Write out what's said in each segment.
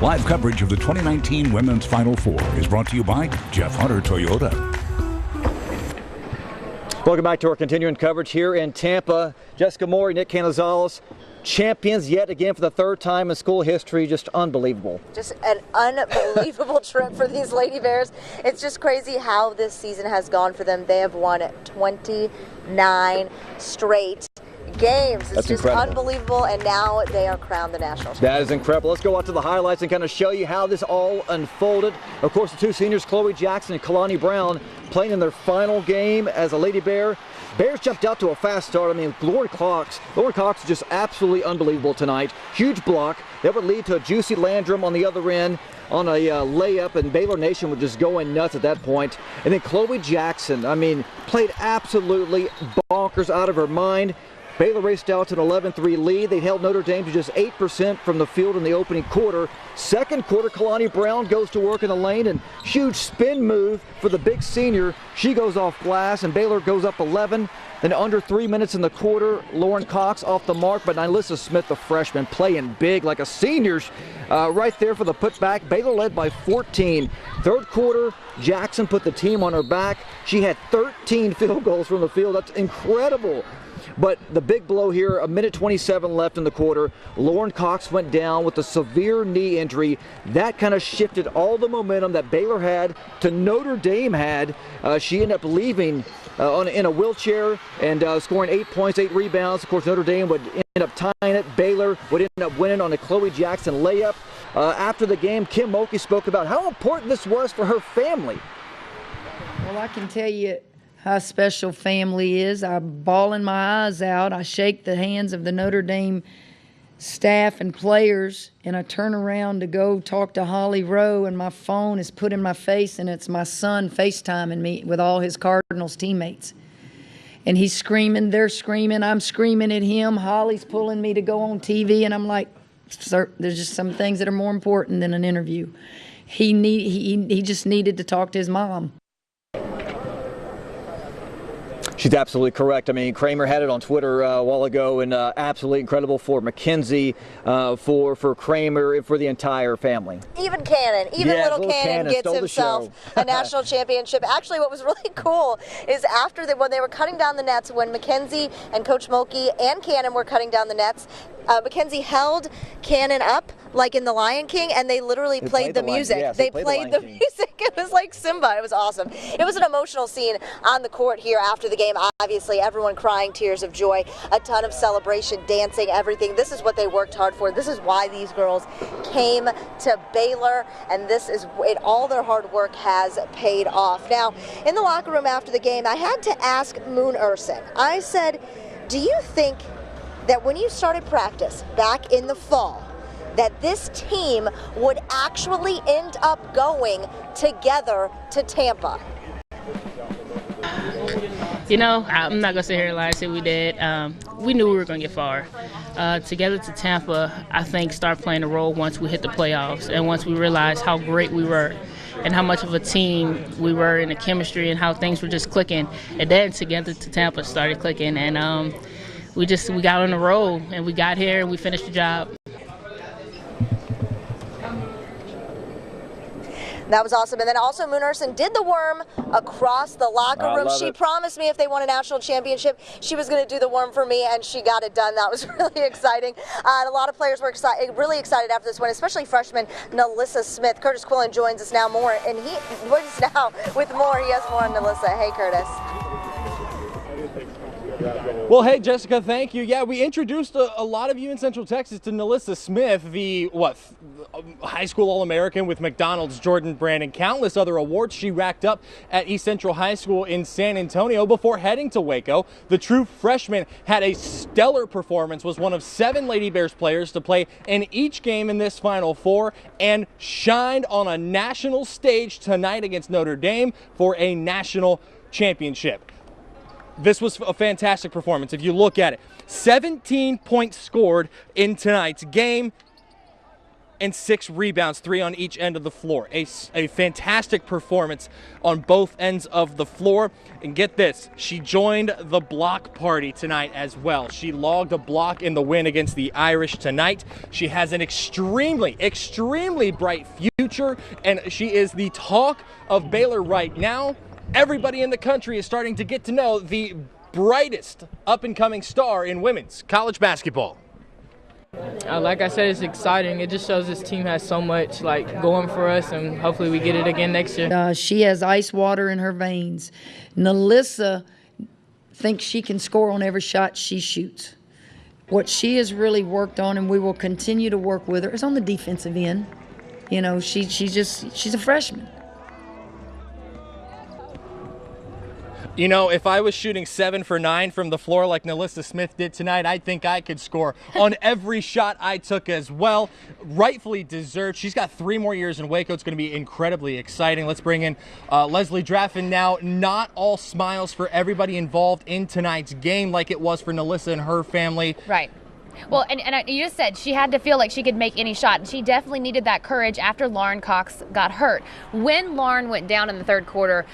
Live coverage of the 2019 Women's Final Four is brought to you by Jeff Hunter Toyota. Welcome back to our continuing coverage here in Tampa. Jessica Moore, Nick Canizales, champions yet again for the third time in school history. Just unbelievable. Just an unbelievable trip for these Lady Bears. It's just crazy how this season has gone for them. They have won 29 straight games. It's That's just incredible. Unbelievable, and now they are crowned the national champions. That is incredible. Let's go out to the highlights and kind of show you how this all unfolded. Of course, the two seniors, Chloe Jackson and Kalani Brown, playing in their final game as a Lady Bear. Bears jumped out to a fast start. I mean, Lauren Cox is just absolutely unbelievable tonight. Huge block. That would lead to a Juicy Landrum on the other end on a layup, and Baylor Nation was just going nuts at that point. And then Chloe Jackson, I mean, played absolutely bonkers out of her mind. Baylor raced out to an 11-3 lead. They held Notre Dame to just 8% from the field in the opening quarter. Second quarter, Kalani Brown goes to work in the lane, and huge spin move for the big senior. She goes off glass, and Baylor goes up 11. Then under 3 minutes in the quarter, Lauren Cox off the mark, but Nylyssa Smith, the freshman, playing big like a senior right there for the putback. Baylor led by 14. Third quarter, Jackson put the team on her back. She had 13 field goals from the field. That's incredible. But the big blow here, 1:27 left in the quarter. Lauren Cox went down with a severe knee injury. That kind of shifted all the momentum that Baylor had to Notre Dame had. She ended up leaving in a wheelchair and scoring 8 points, 8 rebounds. Of course, Notre Dame would end up tying it. Baylor would end up winning on a Chloe Jackson layup. After the game, Kim Mulkey spoke about how important this was for her family. Well, I can tell you how special family is. I'm bawling my eyes out. I shake the hands of the Notre Dame staff and players, and I turn around to go talk to Holly Rowe, and my phone is put in my face, and it's my son FaceTiming me with all his Cardinals teammates. And he's screaming, they're screaming, I'm screaming at him. Holly's pulling me to go on TV, and I'm like, sir, there's just some things that are more important than an interview. He just needed to talk to his mom. She's absolutely correct. I mean, Kramer had it on Twitter a while ago, and absolutely incredible for Mackenzie, for Kramer, and for the entire family. Even Cannon, little Cannon gets himself a national championship. Actually, what was really cool is after when they were cutting down the nets, when Mackenzie and Coach Mulkey and Cannon were cutting down the nets, Mackenzie held Cannon up like in The Lion King, and they literally played the music. Yes, they played the music. It was like Simba. It was awesome. It was an emotional scene on the court here after the game. Obviously, everyone crying tears of joy, a ton of celebration, dancing, everything. This is what they worked hard for. This is why these girls came to Baylor, and this is it. All their hard work has paid off. Now, in the locker room after the game, I had to ask Moon Urson. I said, do you think that when you started practice back in the fall, that this team would actually end up going together to Tampa? You know, I'm not going to sit here and lie and say we did. We knew we were going to get far. Together to Tampa, I think, started playing a role once we hit the playoffs and once we realized how great we were and how much of a team we were in the chemistry and how things were just clicking. And then together to Tampa started clicking, and we got on the roll, and we got here and we finished the job. That was awesome. And then also Moon Urson did the worm across the locker room. She promised me if they won a national championship, she was going to do the worm for me, and she got it done. That was really exciting. And a lot of players were really excited after this win, especially freshman Nylyssa Smith. Curtis Quillen joins us now and he joins us now with more. He has more on Nylyssa. Hey, Curtis. Well, hey, Jessica, thank you. Yeah, we introduced a lot of you in Central Texas to Nylyssa Smith, the high school All-American with McDonald's, Jordan Brand, and countless other awards she racked up at East Central High School in San Antonio before heading to Waco. The true freshman had a stellar performance, was one of 7 Lady Bears players to play in each game in this Final Four, and shined on a national stage tonight against Notre Dame for a national championship. This was a fantastic performance. If you look at it, 17 points scored in tonight's game. and 6 rebounds, 3 on each end of the floor. A fantastic performance on both ends of the floor. And get this, she joined the block party tonight as well. She logged a block in the win against the Irish tonight. She has an extremely bright future, and she is the talk of Baylor right now. Everybody in the country is starting to get to know the brightest up-and-coming star in women's college basketball. Like I said, it's exciting. It just shows this team has so much going for us, and hopefully we get it again next year. She has ice water in her veins. Nalissa thinks she can score on every shot she shoots. What she has really worked on, and we will continue to work with her, is on the defensive end. You know, she's a freshman. You know, if I was shooting 7 for 9 from the floor like Nalissa Smith did tonight, I think I could score on every shot I took as well. Rightfully deserved. She's got 3 more years in Waco. It's going to be incredibly exciting. Let's bring in Leslie Draffin now. Not all smiles for everybody involved in tonight's game like it was for Nalissa and her family. Right. Well, and you just said she had to feel like she could make any shot, and she definitely needed that courage after Lauren Cox got hurt. When Lauren went down in the third quarter,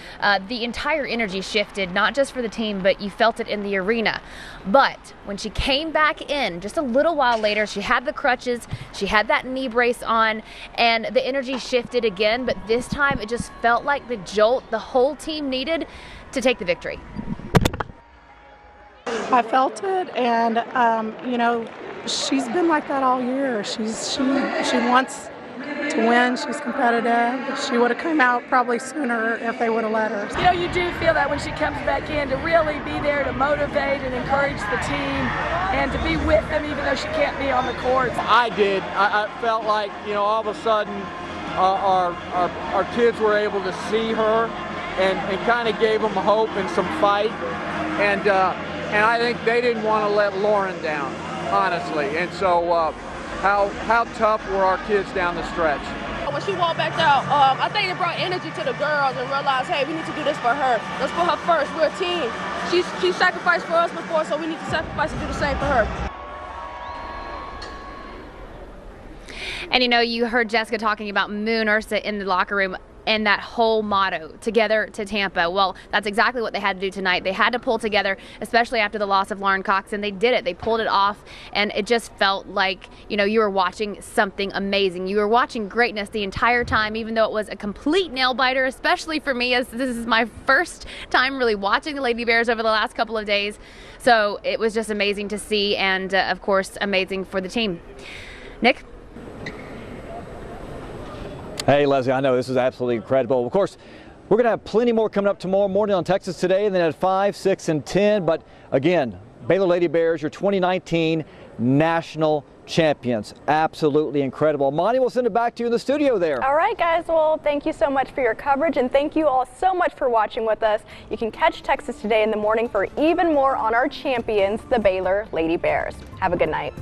the entire energy shifted, not just for the team, but you felt it in the arena. But when she came back in just a little while later, she had the crutches, she had that knee brace on, and the energy shifted again, but this time it just felt like the jolt the whole team needed to take the victory. I felt it, and you know, she's been like that all year. She wants to win. She's competitive. She would have come out probably sooner if they would have let her. You know, you do feel that when she comes back in, to really be there to motivate and encourage the team and to be with them even though she can't be on the court. I did. I felt like, you know, all of a sudden our kids were able to see her and kind of gave them hope and some fight. And I think they didn't want to let Lauren down, honestly. And so how tough were our kids down the stretch? When she walked back out, I think it brought energy to the girls and realized, hey, we need to do this for her. Let's put her first. We're a team. She sacrificed for us before, so we need to sacrifice and do the same for her. And you know, you heard Jessica talking about Moon Ursa in the locker room and that whole motto, together to Tampa. Well, that's exactly what they had to do tonight. They had to pull together, especially after the loss of Lauren Cox, and they did it. They pulled it off, and it just felt like, you know, you were watching something amazing. You were watching greatness the entire time, even though it was a complete nail-biter, especially for me, as this is my first time really watching the Lady Bears over the last couple of days. So it was just amazing to see, and of course, amazing for the team. Nick? Hey, Leslie, I know this is absolutely incredible. Of course, we're going to have plenty more coming up tomorrow morning on Texas Today, and then at 5, 6, and 10. But again, Baylor Lady Bears, your 2019 national champions. Absolutely incredible. Monty, we'll send it back to you in the studio there. All right, guys. Well, thank you so much for your coverage, and thank you all so much for watching with us. You can catch Texas Today in the morning for even more on our champions, the Baylor Lady Bears. Have a good night.